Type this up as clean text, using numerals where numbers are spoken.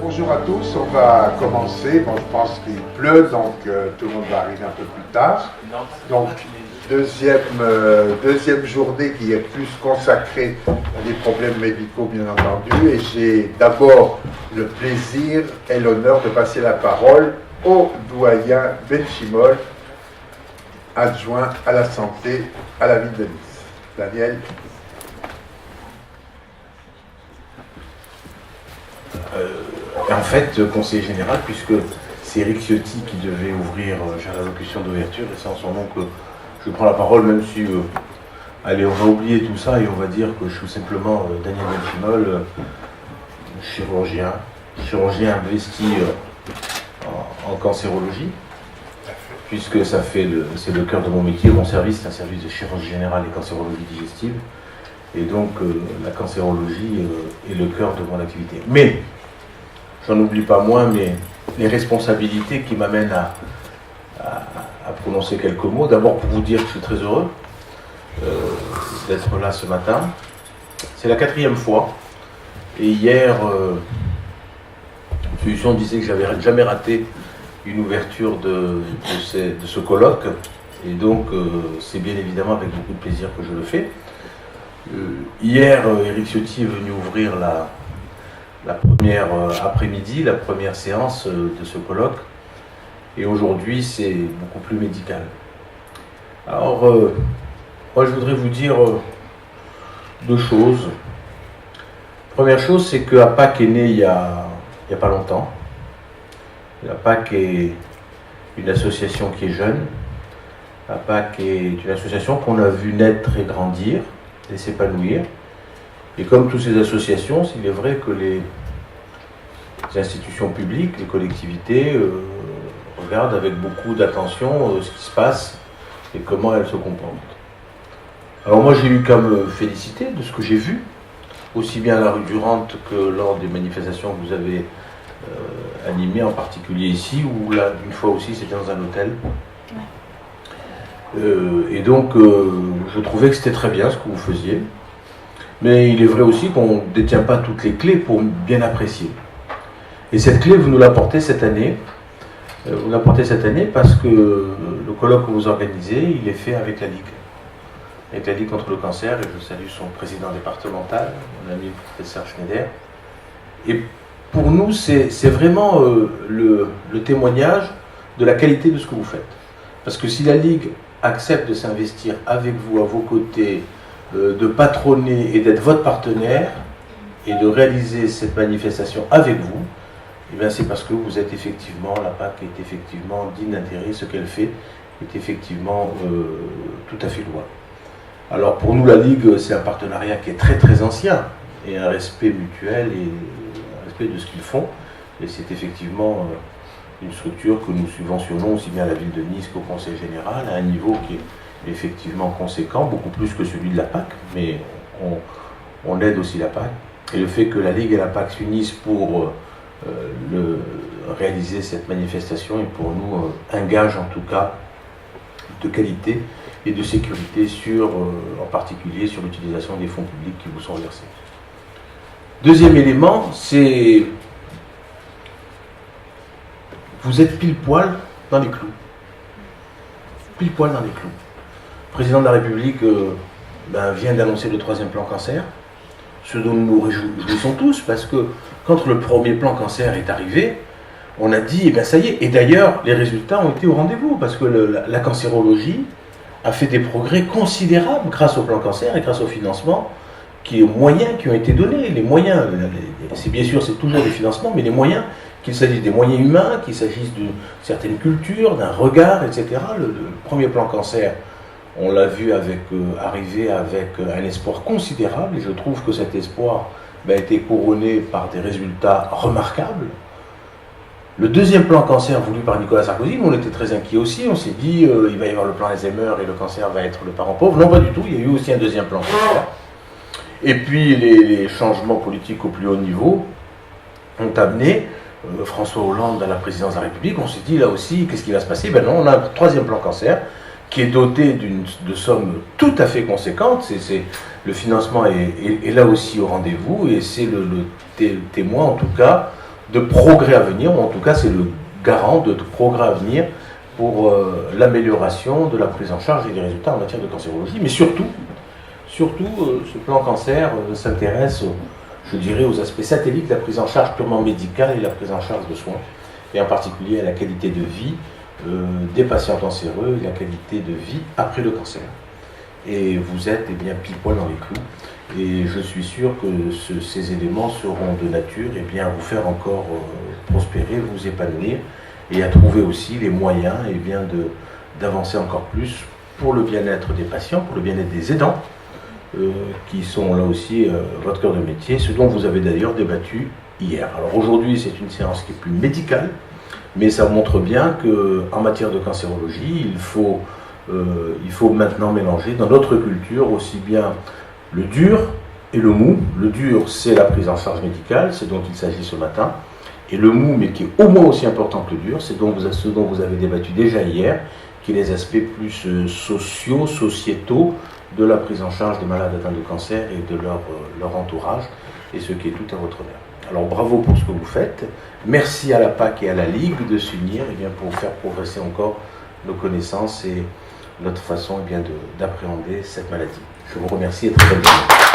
Bonjour à tous, on va commencer. Bon, je pense qu'il pleut, donc tout le monde va arriver un peu plus tard. Donc, deuxième journée qui est plus consacrée à des problèmes médicaux, bien entendu. Et j'ai d'abord le plaisir et l'honneur de passer la parole au doyen Benchimol, adjoint à la santé à la ville de Nice. Daniel. En fait, conseiller général, puisque c'est Eric Ciotti qui devait ouvrir l'allocution d'ouverture, et c'est en son nom que je prends la parole, même si, allez, on va oublier tout ça et on va dire que je suis simplement Daniel Benchimol, chirurgien investi en cancérologie, puisque c'est le cœur de mon métier. Mon service, c'est un service de chirurgie générale et cancérologie digestive, et donc la cancérologie est le cœur de mon activité. Mais j'en oublie pas moins les responsabilités qui m'amènent à prononcer quelques mots. D'abord pour vous dire que je suis très heureux d'être là ce matin. C'est la 4e fois. Et hier, Solution disait que j'avais jamais raté une ouverture de ce colloque. Et donc c'est bien évidemment avec beaucoup de plaisir que je le fais. Hier, Eric Ciotti est venu ouvrir la première après-midi, la première séance de ce colloque, et aujourd'hui c'est beaucoup plus médical. Alors, moi je voudrais vous dire deux choses. Première chose, c'est que APAC est né il y a pas longtemps. APAC est une association qui est jeune. APAC est une association qu'on a vu naître et grandir et s'épanouir. Et comme toutes ces associations, il est vrai que les institutions publiques, les collectivités, regardent avec beaucoup d'attention ce qui se passe et comment elles se comportent. Alors moi j'ai eu qu'à me féliciter de ce que j'ai vu, aussi bien à la rue Durande que lors des manifestations que vous avez animées, en particulier ici, où là, une fois aussi c'était dans un hôtel. Et donc je trouvais que c'était très bien ce que vous faisiez. Mais il est vrai aussi qu'on ne détient pas toutes les clés pour bien apprécier. Et cette clé, vous nous l'apportez cette année. Vous l'apportez cette année parce que le colloque que vous organisez, il est fait avec la Ligue. Avec la Ligue contre le cancer, et je salue son président départemental, mon ami le professeur Schneider. Et pour nous, c'est vraiment le témoignage de la qualité de ce que vous faites. Parce que si la Ligue accepte de s'investir avec vous, à vos côtés, de patronner et d'être votre partenaire et de réaliser cette manifestation avec vous, eh bien c'est parce que vous êtes effectivement, la PAC est effectivement digne d'intérêt, ce qu'elle fait est effectivement tout à fait louable. Alors pour nous la Ligue, c'est un partenariat qui est très très ancien et un respect mutuel et un respect de ce qu'ils font, et c'est effectivement une structure que nous subventionnons aussi bien à la ville de Nice qu'au Conseil général à un niveau qui est effectivement conséquent, beaucoup plus que celui de la PAC, mais on aide aussi la PAC. Et le fait que la Ligue et la PAC s'unissent pour réaliser cette manifestation est pour nous un gage en tout cas de qualité et de sécurité en particulier sur l'utilisation des fonds publics qui vous sont versés. Deuxième élément, c'est vous êtes pile poil dans les clous. Pile poil dans les clous. Le président de la République vient d'annoncer le 3e plan cancer, ce dont nous nous réjouissons tous, parce que quand le premier plan cancer est arrivé, on a dit, ça y est, et d'ailleurs, les résultats ont été au rendez-vous, parce que la cancérologie a fait des progrès considérables grâce au plan cancer et grâce au financement, aux moyens qui ont été donnés. Les moyens, c'est bien sûr, c'est toujours des financements, mais les moyens, qu'il s'agisse des moyens humains, qu'il s'agisse de certaines cultures, d'un regard, etc. Le premier plan cancer, on l'a vu arriver avec un espoir considérable, et je trouve que cet espoir a été couronné par des résultats remarquables. Le 2e plan cancer voulu par Nicolas Sarkozy, nous on était très inquiets aussi, on s'est dit il va y avoir le plan Alzheimer et le cancer va être le parent pauvre. Non, pas du tout, il y a eu aussi un 2e plan cancer. Et puis les changements politiques au plus haut niveau ont amené François Hollande à la présidence de la République. On s'est dit là aussi, qu'est-ce qui va se passer? Non, on a un 3e plan cancer qui est doté de sommes tout à fait conséquentes. Le financement est là aussi au rendez-vous, et c'est le témoin en tout cas de progrès à venir, ou en tout cas c'est le garant de progrès à venir pour l'amélioration de la prise en charge et des résultats en matière de cancérologie. Mais surtout, ce plan cancer s'intéresse, je dirais, aux aspects satellites de la prise en charge purement médicale et la prise en charge de soins, et en particulier à la qualité de vie des patients cancéreux et la qualité de vie après le cancer. Et vous êtes bien pile poil dans les clous. Et je suis sûr que ces éléments seront de nature à vous faire encore prospérer, vous épanouir et à trouver aussi les moyens d'avancer encore plus pour le bien-être des patients, pour le bien-être des aidants, qui sont là aussi votre cœur de métier, ce dont vous avez d'ailleurs débattu hier. Alors aujourd'hui, c'est une séance qui est plus médicale, mais ça montre bien qu'en matière de cancérologie, il faut maintenant mélanger dans notre culture aussi bien le dur et le mou. Le dur, c'est la prise en charge médicale, c'est dont il s'agit ce matin. Et le mou, mais qui est au moins aussi important que le dur, c'est ce dont vous avez débattu déjà hier, qui est les aspects plus sociaux, sociétaux de la prise en charge des malades atteints de cancer et de leur entourage, et ce qui est tout à votre honneur. Alors bravo pour ce que vous faites. Merci à la PAC et à la Ligue de s'unir pour faire progresser encore nos connaissances et notre façon d'appréhender cette maladie. Je vous remercie et très bonne journée.